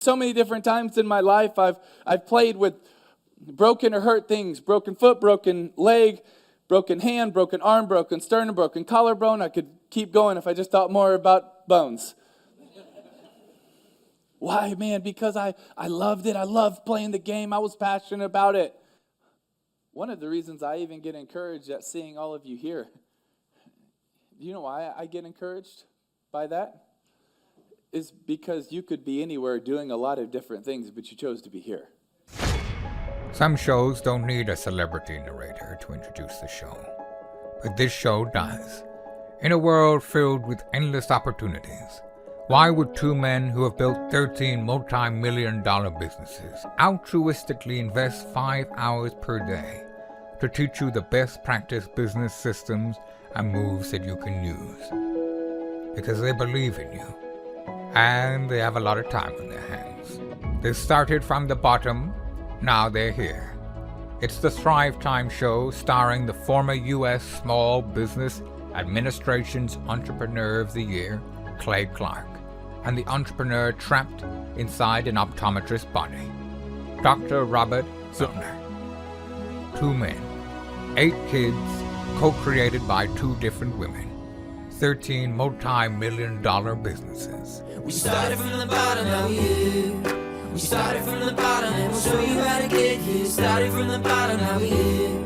So many different times in my life, I've played with broken or hurt things, broken foot, broken leg, broken hand, broken arm, broken sternum, broken collarbone. I could keep going if I just thought more about bones. Why, man? Because I loved it. I loved playing the game. I was passionate about it. One of the reasons I even get encouraged at seeing all of you here. Do you know why I get encouraged by that? Is because you could be anywhere doing a lot of different things, but you chose to be here. Some shows don't need a celebrity narrator to introduce the show, but this show does. In a world filled with endless opportunities, why would two men who have built 13 multi-million-dollar businesses altruistically invest 5 hours per day to teach you the best practice business systems and moves that you can use? Because they believe in you. And they have a lot of time on their hands. They started from the bottom, now they're here. It's the Thrivetime show starring the former U.S. Small Business Administration's Entrepreneur of the Year, Clay Clark, and the entrepreneur trapped inside an optometrist's body, Dr. Robert Zuttner. 2 men, 8 kids, co-created by 2 different women. 13 multi-million-dollar businesses. We started from the bottom, now we here. We started from the bottom, and we'll show you how to get here. Started from the bottom, now we here.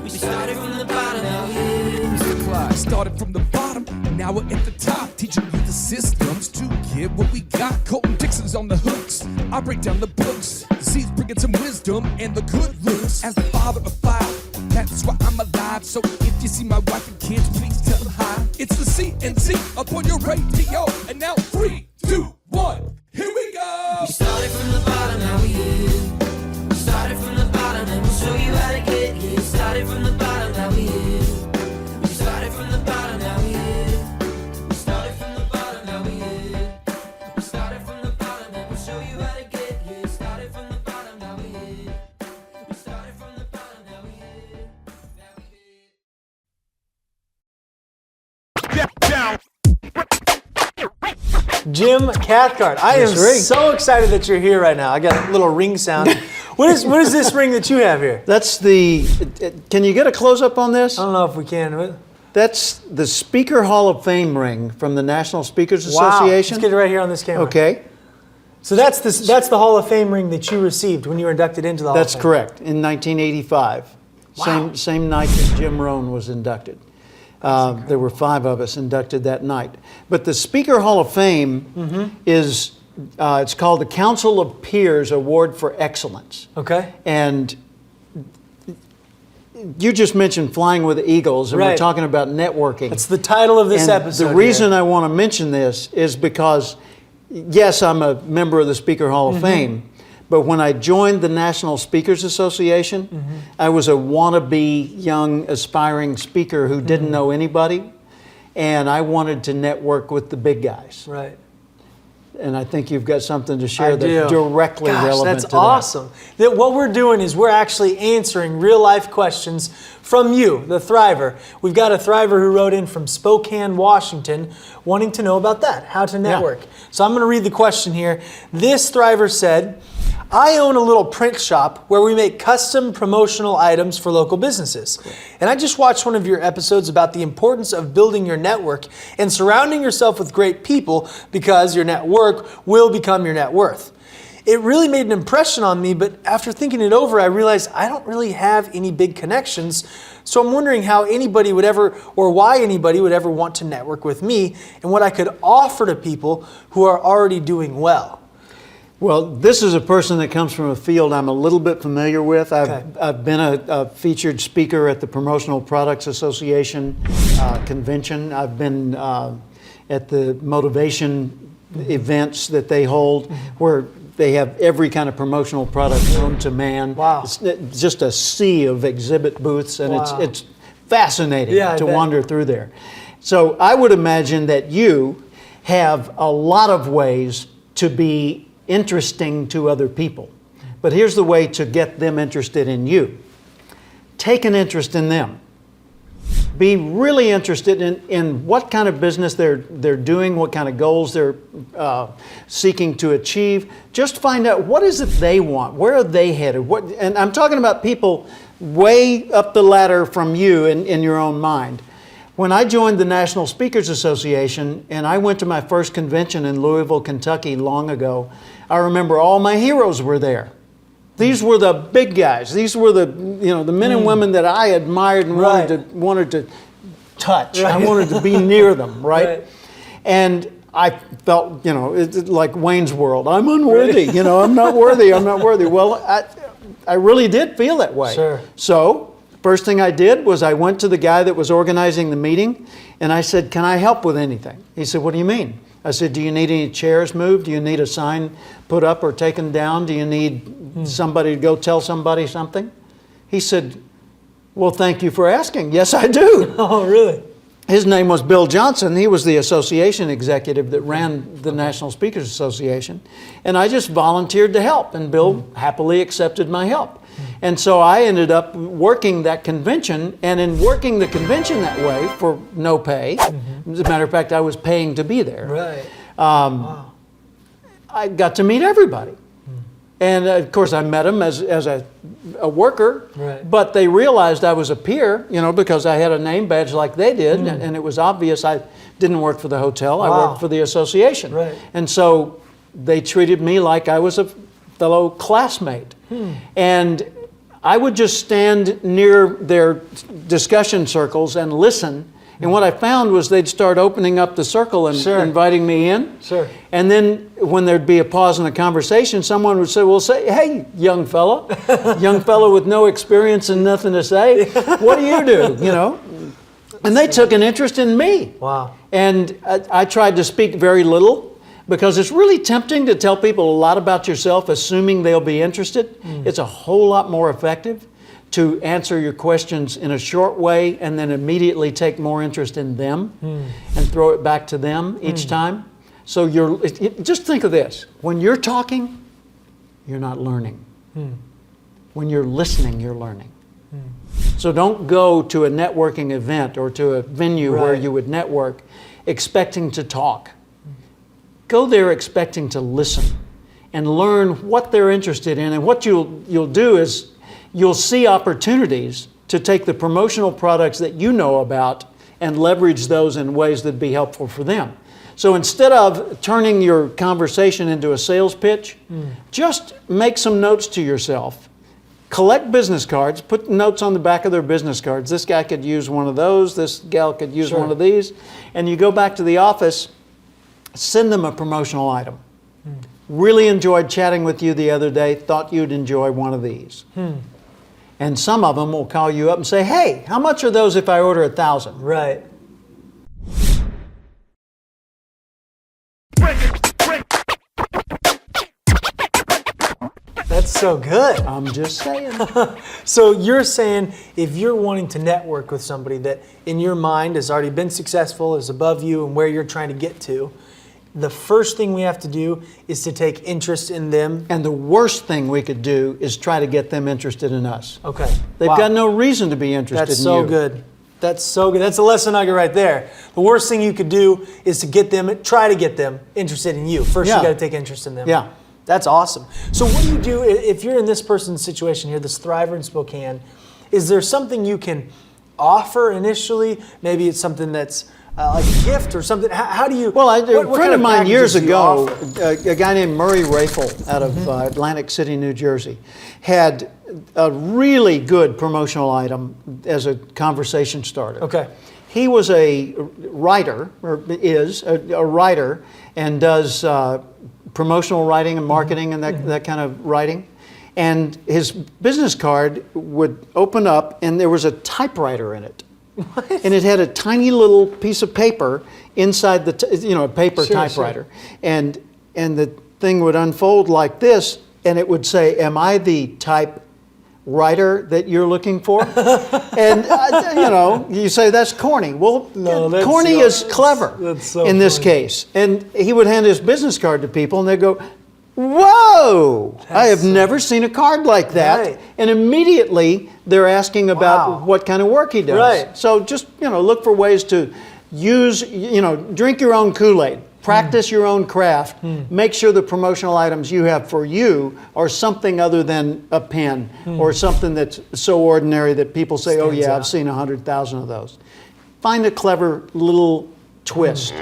We started from the bottom, now we here. Mr. Clyde started from the bottom, and now we're at the top, teaching you the systems to get what we got. Colton Dixon's on the hooks. I break down the books. Z's bringing some wisdom and the good looks. As the father of 5, that's why I'm alive. So if you see my wife and kids, please tell them hi. It's the CNC up on your radio. And now 3, 2, 1, here we go. We started from the bottom, now we here. We started from the bottom, and we'll show you how to get here. Started from the bottom, now we here. We started from the bottom, now we here. We started from the bottom, now we here. We started from the bottom, and we'll show you how to get here. Started from the bottom, now we here. We started from the bottom, now we here. Now we here. Jim Cathcart, I am so excited that you're here right now. I got a little ring sound. What is this ring that you have here? That's the, can you get a close-up on this? I don't know if we can. That's the Speaker Hall of Fame ring from the National Speakers Wow. Association. Let's get it right here on this camera. Okay. So that's the Hall of Fame ring that you received when you were inducted into the Hall of Fame. That's correct, in 1985. Wow. Same night that Jim Rohn was inducted. There were 5 of us inducted that night. But the Speaker Hall of Fame is, it's called the Council of Peers Award for Excellence. Okay. And you just mentioned flying with the Eagles, and we're talking about networking. That's the title of this and episode. The reason I want to mention this is because, yes, I'm a member of the Speaker Hall of Fame, but when I joined the National Speakers Association, I was a wannabe young aspiring speaker who didn't know anybody, and I wanted to network with the big guys. Right. And I think you've got something to share that's directly relevant to that. That's awesome. That what we're doing is we're actually answering real life questions from you, the Thriver. We've got a Thriver who wrote in from Spokane, Washington, wanting to know about that, how to network. So I'm going to read the question here. This Thriver said, I own a little print shop where we make custom promotional items for local businesses. And I just watched one of your episodes about the importance of building your network and surrounding yourself with great people because your network will become your net worth. It really made an impression on me, but after thinking it over, I realized I don't really have any big connections. So I'm wondering how anybody would ever, or why anybody would ever want to network with me and what I could offer to people who are already doing well. Well, this is a person that comes from a field I'm a little bit familiar with. I've been a featured speaker at the Promotional Products Association convention. I've been at the motivation events that they hold where they have every kind of promotional product known to man. Wow. It's just a sea of exhibit booths, and it's fascinating to wander through there. So I would imagine that you have a lot of ways to be interesting to other people. But here's the way to get them interested in you. Take an interest in them. Be really interested in what kind of business they're doing, what kind of goals they're seeking to achieve. Just find out what is it they want, where are they headed. And I'm talking about people way up the ladder from you in your own mind. When I joined the National Speakers Association and I went to my first convention in Louisville, Kentucky long ago, I remember all my heroes were there. These were the big guys. These were the men and women that I admired and wanted to touch. I wanted to be near them, right? And I felt, it's like Wayne's World. I'm unworthy. I'm not worthy. I'm not worthy. Well, I really did feel that way. Sure. So first thing I did was I went to the guy that was organizing the meeting, and I said, "Can I help with anything?" He said, "What do you mean?" I said, "Do you need any chairs moved? Do you need a sign put up or taken down? Do you need somebody to go tell somebody something?" He said, "Well, thank you for asking. Yes, I do." Oh, really? His name was Bill Johnson. He was the association executive that ran the National Speakers Association. And I just volunteered to help, and Bill happily accepted my help. And so I ended up working that convention, and in working the convention that way for no pay, as a matter of fact, I was paying to be there. Right. Wow. I got to meet everybody. And of course I met them as a worker, but they realized I was a peer, because I had a name badge like they did, and it was obvious I didn't work for the hotel, I worked for the association. Right. And so they treated me like I was a fellow classmate. And I would just stand near their discussion circles and listen. And what I found was they'd start opening up the circle and inviting me in. Sure. And then when there'd be a pause in the conversation, someone would say, "Hey, young fella with no experience and nothing to say, what do you do?" And they took an interest in me. Wow. And I tried to speak very little, because it's really tempting to tell people a lot about yourself, assuming they'll be interested. It's a whole lot more effective to answer your questions in a short way and then immediately take more interest in them and throw it back to them each time. So just think of this. When you're talking, you're not learning. When you're listening, you're learning. So don't go to a networking event or to a venue where you would network expecting to talk. Go there expecting to listen and learn what they're interested in. And what you'll do is you'll see opportunities to take the promotional products that you know about and leverage those in ways that'd be helpful for them. So instead of turning your conversation into a sales pitch, just make some notes to yourself. Collect business cards, put notes on the back of their business cards. This guy could use one of those, this gal could use one of these. And you go back to the office, send them a promotional item. Really enjoyed chatting with you the other day, thought you'd enjoy one of these. And some of them will call you up and say, "Hey, how much are those if I order 1,000? Right. That's so good. I'm just saying. So you're saying if you're wanting to network with somebody that in your mind has already been successful, is above you and where you're trying to get to, the first thing we have to do is to take interest in them. And the worst thing we could do is try to get them interested in us. Okay. They've got no reason to be interested in you. That's so good. That's so good. That's a lesson nugget right there. The worst thing you could do is to try to get them interested in you. First, you got to take interest in them. Yeah. That's awesome. So what do you do if you're in this person's situation here, this Thriver in Spokane? Is there something you can offer initially? Maybe it's something that's like a gift or something. How do you? Well, a friend of mine years ago, offer? a guy named Murray Rafel out of Atlantic City, New Jersey, had a really good promotional item as a conversation starter. Okay. He was a writer, or is a writer, and does promotional writing and marketing and that kind of writing. And his business card would open up, and there was a typewriter in it. What? And it had a tiny little piece of paper inside the, a paper typewriter. Sure. And the thing would unfold like this, and it would say, "Am I the type writer that you're looking for?" And you say that's corny. Well, no, corny is clever in this case. And he would hand his business card to people, and they'd go, "Whoa, I have never seen a card like that. Right. And immediately they're asking about what kind of work he does. Right. So just, look for ways to use, drink your own Kool-Aid. Practice your own craft. Make sure the promotional items you have for you are something other than a pen or something that's so ordinary that people say, oh yeah, I've seen 100,000 of those. Find a clever little twist.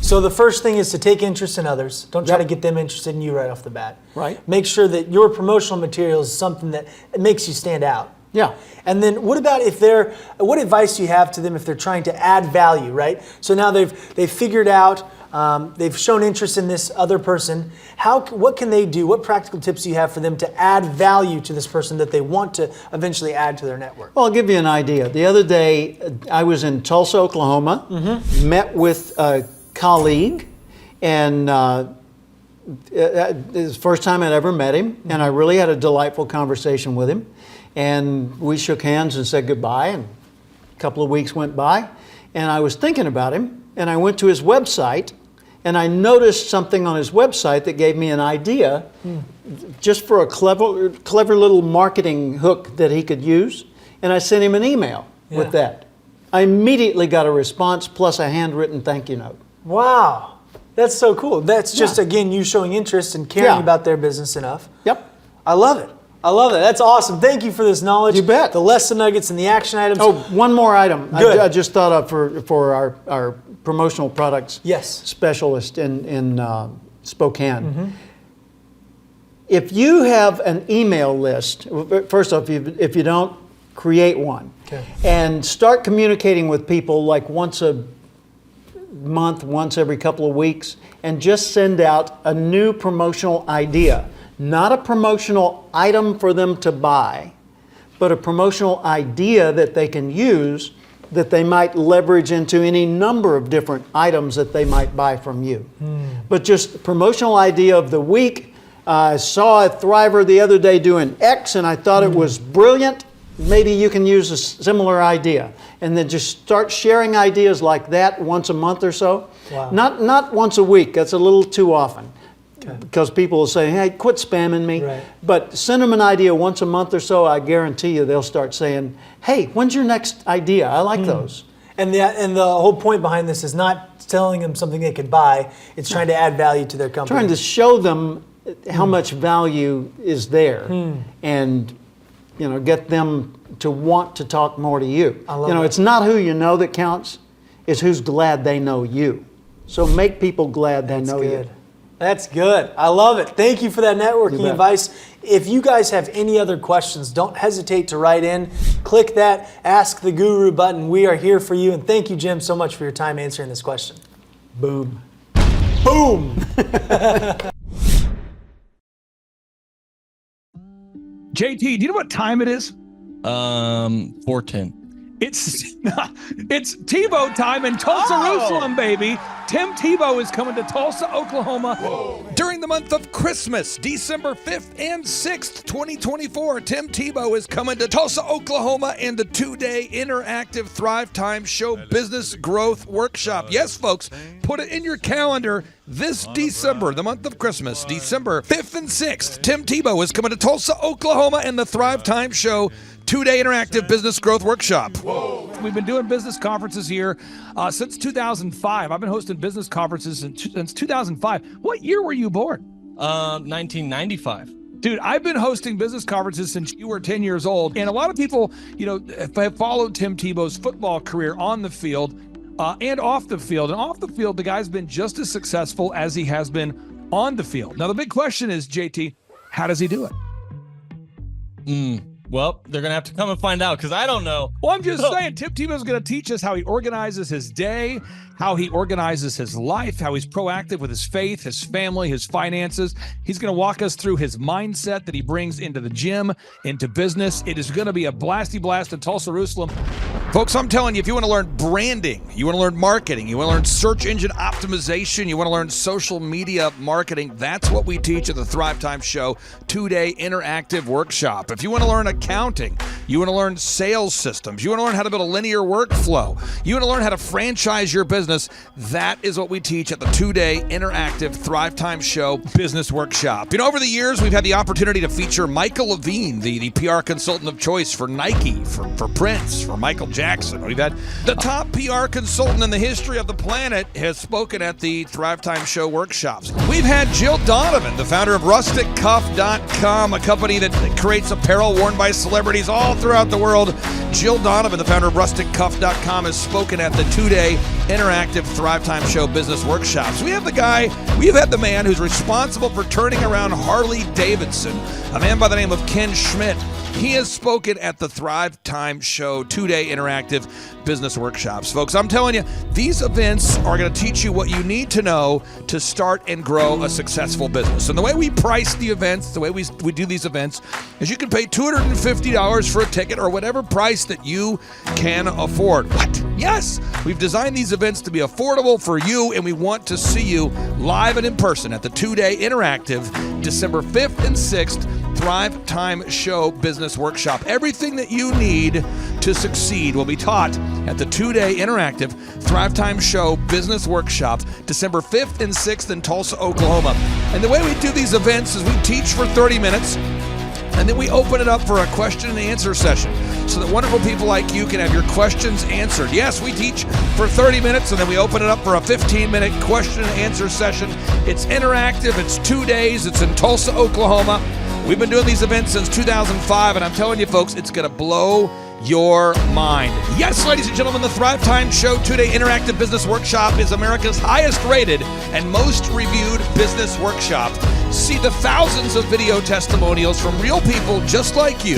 So the first thing is to take interest in others. Don't try to get them interested in you right off the bat. Right. Make sure that your promotional material is something that makes you stand out. Yeah. And then what about what advice do you have to them if they're trying to add value, right? So now they've figured out, they've shown interest in this other person. What can they do? What practical tips do you have for them to add value to this person that they want to eventually add to their network? Well, I'll give you an idea. The other day, I was in Tulsa, Oklahoma, met with a colleague, and it was the first time I'd ever met him, and I really had a delightful conversation with him. And we shook hands and said goodbye, and a couple of weeks went by, and I was thinking about him, and I went to his website, and I noticed something on his website that gave me an idea just for a clever little marketing hook that he could use, and I sent him an email with that. I immediately got a response plus a handwritten thank you note. Wow, that's so cool. That's just, again, you showing interest and caring about their business enough. Yep. I love it. I love it. That's awesome. Thank you for this knowledge. You bet. The lesson nuggets and the action items. Oh, one more item. Good. I just thought of for our promotional products specialist in Spokane. If you have an email list, first off, if you don't, create one. Okay. And start communicating with people like once a month, once every couple of weeks, and just send out a new promotional idea. Not a promotional item for them to buy, but a promotional idea that they can use that they might leverage into any number of different items that they might buy from you. But just promotional idea of the week. I saw a Thriver the other day doing X and I thought it was brilliant. Maybe you can use a similar idea. And then just start sharing ideas like that once a month or so. Wow. Not once a week, that's a little too often. Because people will say, hey, quit spamming me. Right. But send them an idea once a month or so, I guarantee you they'll start saying, hey, when's your next idea? I like those. And the whole point behind this is not telling them something they could buy. It's trying to add value to their company. Trying to show them how much value is there and get them to want to talk more to you. I love that. It's not who you know that counts, it's who's glad they know you. So make people glad they know you. That's good. I love it. Thank you for that networking advice. If you guys have any other questions, don't hesitate to write in. Click that Ask the Guru button. We are here for you. And thank you, Jim, so much for your time answering this question. Boom. Boom. JT, do you know what time it is? 4:10. It's Tebow time in Tulsa, Jerusalem, baby. Tim Tebow is coming to Tulsa, Oklahoma. During the month of Christmas, December 5th and 6th, 2024, Tim Tebow is coming to Tulsa, Oklahoma in the 2-day interactive Thrivetime Show Business Growth Workshop. Yes, folks, put it in your calendar. This December, the month of Christmas, December 5th and 6th, Tim Tebow is coming to Tulsa, Oklahoma in the Thrivetime Show 2-day interactive business growth workshop. We've been doing business conferences here since 2005. I've been hosting business conferences since 2005. What year were you born? 1995. Dude, I've been hosting business conferences since you were 10 years old. And a lot of people, have followed Tim Tebow's football career on the field and off the field. And off the field, the guy's been just as successful as he has been on the field. Now, the big question is, JT, how does he do it? Well, they're going to have to come and find out because I don't know. Well, I'm just saying, Tim Tebow's going to teach us how he organizes his day, how he organizes his life, how he's proactive with his faith, his family, his finances. He's going to walk us through his mindset that he brings into the gym, into business. It is going to be a blasty blast in Tulsa, Jerusalem. Folks, I'm telling you, if you want to learn branding, you want to learn marketing, you want to learn search engine optimization, you want to learn social media marketing, that's what we teach at the Thrivetime Show 2-day interactive workshop. If you want to learn accounting, you want to learn sales systems, you want to learn how to build a linear workflow, you want to learn how to franchise your business, that is what we teach at the 2-day interactive Thrivetime Show business workshop. You know, over the years, we've had the opportunity to feature Michael Levine, the PR consultant of choice for Nike, for Prince, for Michael Jackson. We've had the top PR consultant in the history of the planet has spoken at the Thrivetime Show workshops. We've had Jill Donovan, the founder of RusticCuff.com, a company that creates apparel worn by celebrities all throughout the world. Jill Donovan, the founder of RusticCuff.com, has spoken at the 2-day interactive Thrivetime Show business workshops. We have had the man who's responsible for turning around Harley Davidson, a man by the name of Ken Schmidt. He has spoken at the Thrivetime Show 2-day interactive business workshops. Folks, I'm telling you, these events are going to teach you what you need to know to start and grow a successful business. And the way we price the events, the way we do these events, is you can pay $250 for a ticket or whatever price that you can afford. What? Yes, we've designed these events to be affordable for you, and we want to see you live and in person at the 2-day interactive December 5th and 6th Thrivetime Show Business Workshop. Everything that you need to succeed will be taught at the 2-day interactive Thrivetime Show Business Workshop, December 5th and 6th in Tulsa, Oklahoma. And the way we do these events is we teach for 30 minutes, and then we open it up for a question and answer session so that wonderful people like you can have your questions answered. Yes, we teach for 30 minutes, and then we open it up for a 15-minute question and answer session. It's interactive. It's 2 days. It's in Tulsa, Oklahoma. We've been doing these events since 2005, and I'm telling you, folks, it's going to blow your mind. Yes, ladies and gentlemen, the Thrivetime Show 2-day interactive business workshop is America's highest rated and most reviewed business workshop. See the thousands of video testimonials from real people just like you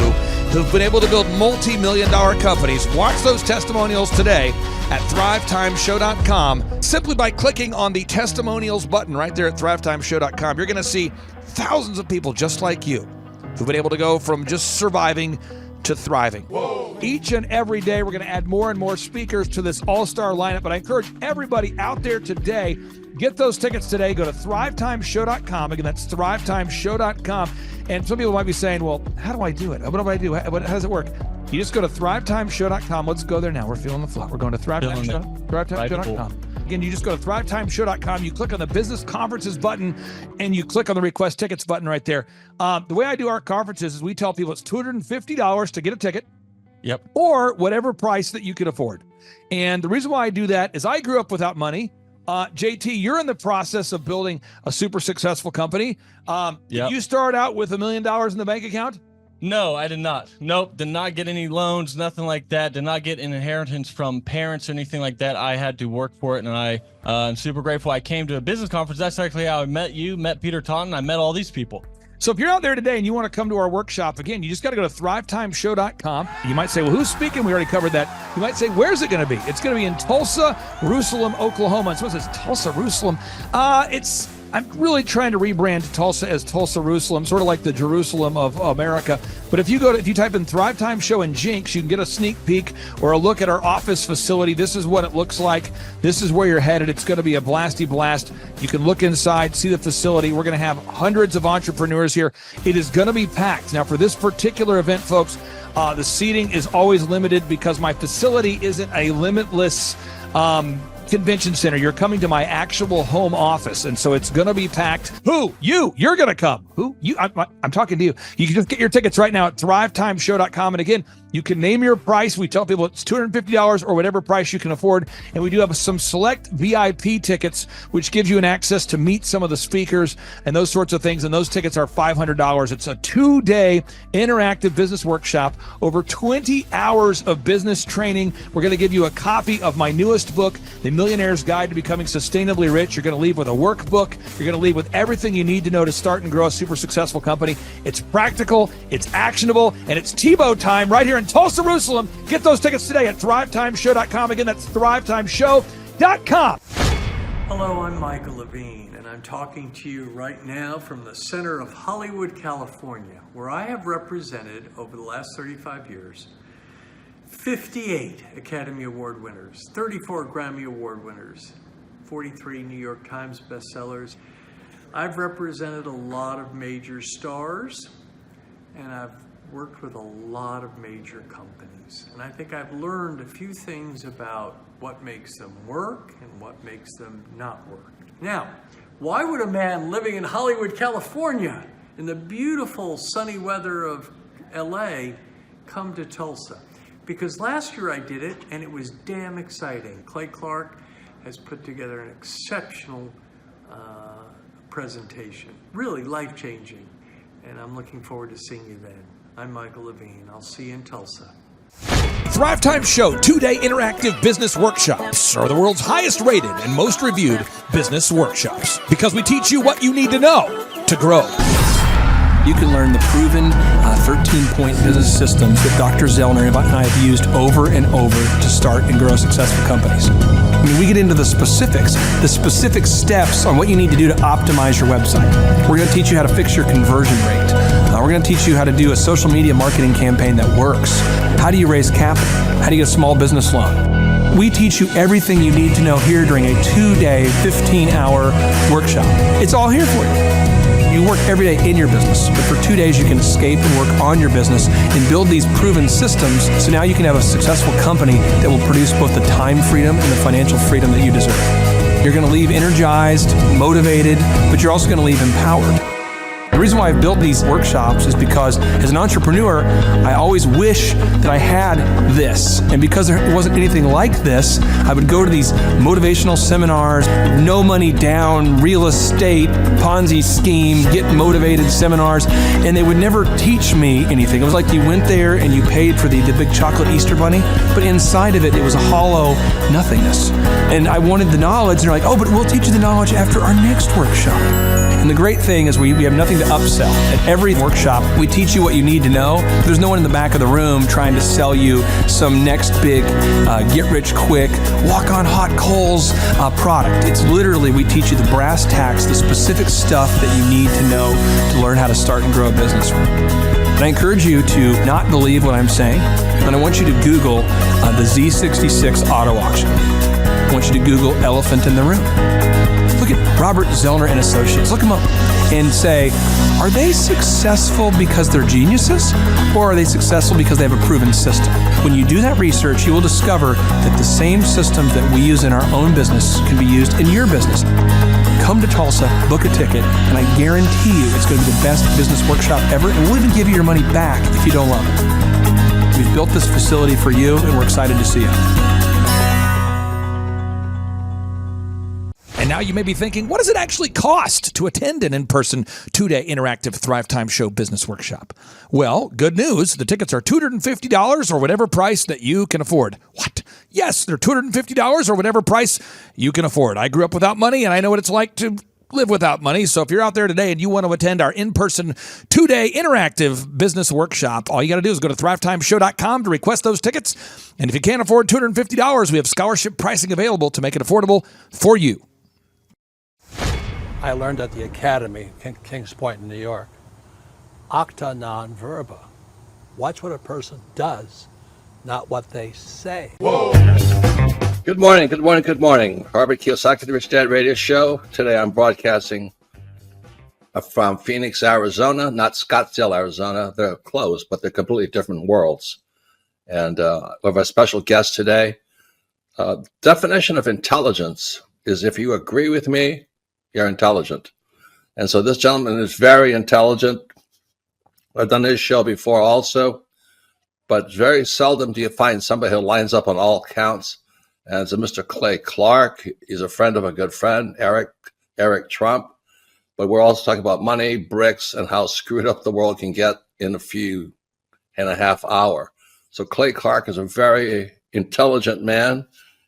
who've been able to build multi-million-dollar companies. Watch those testimonials today at thrivetimeshow.com. Simply by clicking on the testimonials button right there at thrivetimeshow.com, you're going to see thousands of people just like you who've been able to go from just surviving to thriving. Whoa. Each and every day, we're going to add more and more speakers to this all-star lineup, but I encourage everybody out there today, get those tickets today. Go to thrivetimeshow.com. Again, that's thrivetimeshow.com. And some people might be saying, well, how do I do it? What do I do? How does it work? You just go to thrivetimeshow.com. Let's go there now. We're feeling the flow. We're going to thrivetimeshow.com. Again, you just go to thrivetimeshow.com. You click on the business conferences button, and you click on the request tickets button right there. The way I do our conferences is we tell people it's $250 to get a ticket. Yep. Or whatever price that you can afford. And the reason why I do that is I grew up without money. JT, you're in the process of building a super successful company. Did you start out with $1 million in the bank account? No, I did not. Nope, did not get any loans, nothing like that. Did not get an inheritance from parents or anything like that. I had to work for it, and I'm super grateful. I came to a business conference. That's actually how I met you, met Peter Taunton. I met all these people. So if you're out there today and you want to come to our workshop, again, you just got to go to thrivetimeshow.com. You might say, well, who's speaking? We already covered that. You might say, where's it going to be? It's going to be in Tulsa, Jerusalem, Oklahoma. And so it says Tulsa, Jerusalem. I'm really trying to rebrand Tulsa as Tulsa, Jerusalem, sort of like the Jerusalem of America. But if you type in Thrivetime Show and Jinx, you can get a sneak peek or a look at our office facility. This is what it looks like. This is where you're headed. It's going to be a blasty blast. You can look inside, see the facility. We're going to have hundreds of entrepreneurs here. It is going to be packed. Now, for this particular event, folks, the seating is always limited because my facility isn't a limitless convention center. You're coming to my actual home office, and so it's going to be packed. Who? You're going to come. Who? You? I'm talking to you. You can just get your tickets right now at thrivetimeshow.com. And again, you can name your price. We tell people it's $250 or whatever price you can afford. And we do have some select VIP tickets, which gives you an access to meet some of the speakers and those sorts of things. And those tickets are $500. It's a 2-day interactive business workshop, over 20 hours of business training. We're going to give you a copy of my newest book, The Millionaire's Guide to Becoming Sustainably Rich. You're going to leave with a workbook. You're going to leave with everything you need to know to start and grow a super successful company. It's practical, it's actionable, and it's Tebow time right here in Tulsa, Jerusalem. Get those tickets today at thrivetimeshow.com. Again, that's thrivetimeshow.com. Hello, I'm Michael Levine, and I'm talking to you right now from the center of Hollywood, California, where I have represented over the last 35 years 58 Academy Award winners, 34 Grammy Award winners, 43 New York Times bestsellers. I've represented a lot of major stars, and I've worked with a lot of major companies. And I think I've learned a few things about what makes them work and what makes them not work. Now, why would a man living in Hollywood, California, in the beautiful sunny weather of LA, come to Tulsa? Because last year I did it, and it was damn exciting. Clay Clark has put together an exceptional presentation, really life-changing, and I'm looking forward to seeing you then. I'm Michael Levine. I'll see you in Tulsa. Thrivetime Show 2-day interactive business workshops are the world's highest rated and most reviewed business workshops because we teach you what you need to know to grow. You can learn the proven 13-point business systems that Dr. Zellner and I have used over and over to start and grow successful companies. I mean, we get into the specific steps on what you need to do to optimize your website. We're going to teach you how to fix your conversion rate. We're going to teach you how to do a social media marketing campaign that works. How do you raise capital? How do you get a small business loan? We teach you everything you need to know here during a 2-day, 15-hour workshop. It's all here for you. You work every day in your business, but for 2 days you can escape and work on your business and build these proven systems so now you can have a successful company that will produce both the time freedom and the financial freedom that you deserve. You're going to leave energized, motivated, but you're also going to leave empowered. The reason why I've built these workshops is because as an entrepreneur, I always wish that I had this. And because there wasn't anything like this, I would go to these motivational seminars, no money down, real estate, Ponzi scheme, get motivated seminars, and they would never teach me anything. It was like you went there and you paid for the big chocolate Easter bunny, but inside of it, it was a hollow nothingness. And I wanted the knowledge, and they're like, oh, but we'll teach you the knowledge after our next workshop. And the great thing is we have nothing to upsell. At every workshop, we teach you what you need to know. There's no one in the back of the room trying to sell you some next big get-rich-quick, walk-on-hot coals product. It's literally, we teach you the brass tacks, the specific stuff that you need to know to learn how to start and grow a business. And I encourage you to not believe what I'm saying, and I want you to Google the Z66 auto auction. I want you to Google elephant in the room. Look at Robert Zellner and Associates. Look them up and say, are they successful because they're geniuses, or are they successful because they have a proven system? When you do that research, you will discover that the same systems that we use in our own business can be used in your business. Come to Tulsa, book a ticket, and I guarantee you it's going to be the best business workshop ever, and we'll even give you your money back if you don't love it. We've built this facility for you, and we're excited to see you. And now you may be thinking, what does it actually cost to attend an in-person 2-day interactive Thrivetime Show business workshop? Well, good news. The tickets are $250 or whatever price that you can afford. What? Yes, they're $250 or whatever price you can afford. I grew up without money, and I know what it's like to live without money. So if you're out there today and you want to attend our in-person 2-day interactive business workshop, all you got to do is go to thrivetimeshow.com to request those tickets. And if you can't afford $250, we have scholarship pricing available to make it affordable for you. I learned at the Academy, Kings Point in New York, acta non verba. Watch what a person does, not what they say. Whoa. Good morning, good morning, good morning. Robert Kiyosaki, the Rich Dad Radio Show. Today I'm broadcasting from Phoenix, Arizona, not Scottsdale, Arizona. They're close, but they're completely different worlds. And we have a special guest today. Definition of intelligence is if you agree with me, you're intelligent. And so this gentleman is very intelligent. I've done this show before also, but very seldom do you find somebody who lines up on all counts. And it's a Mr. Clay Clark. He's a friend of a good friend, Eric Trump. But we're also talking about money, bricks, and how screwed up the world can get in a few and a half hours. So Clay Clark is a very intelligent man,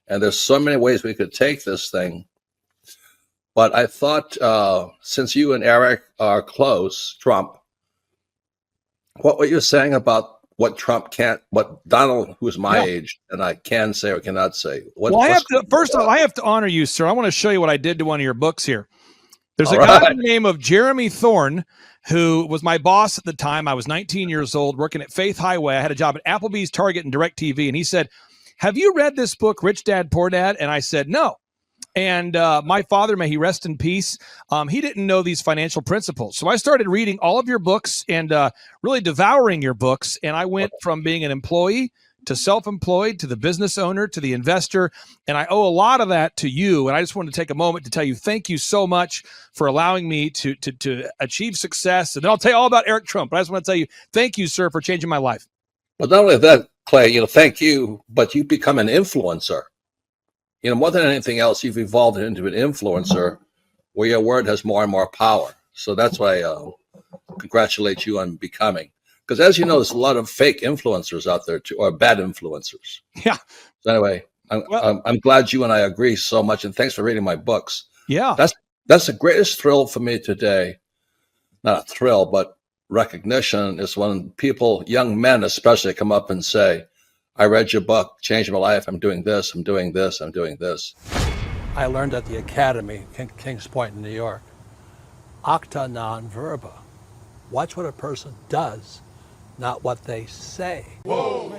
and there's so many ways we could take this thing. But I thought, since you and Eric are close, Trump, what were you saying about what Trump can't, what Donald, who's my age, and I can say or cannot say? First of all, I have to honor you, sir. I want to show you what I did to one of your books here. There's a All guy by right. the name of Jeremy Thorne, who was my boss at the time. I was 19 years old, working at Faith Highway. I had a job at Applebee's, Target, and DirecTV. And he said, "Have you read this book, Rich Dad, Poor Dad?" And I said, "No." And my father, may he rest in peace, he didn't know these financial principles. So I started reading all of your books and really devouring your books. And I went from being an employee to self-employed, to the business owner, to the investor. And I owe a lot of that to you. And I just wanted to take a moment to tell you, thank you so much for allowing me to achieve success. And then I'll tell you all about Eric Trump. But I just want to tell you, thank you, sir, for changing my life. But not only that, Clay, thank you, but you become an influencer. More than anything else, you've evolved into an influencer where your word has more and more power. So that's why I congratulate you on becoming. Because as you know, there's a lot of fake influencers out there too, or bad influencers. Yeah. So anyway, I'm glad you and I agree so much, and thanks for reading my books. Yeah. That's the greatest thrill for me today. Not a thrill, but recognition is when people, young men especially, come up and say, "I read your book, changed my life. I'm doing this, I'm doing this, I'm doing this." I learned at the Academy, Kings Point in New York, acta non verba. Watch what a person does, not what they say. Whoa.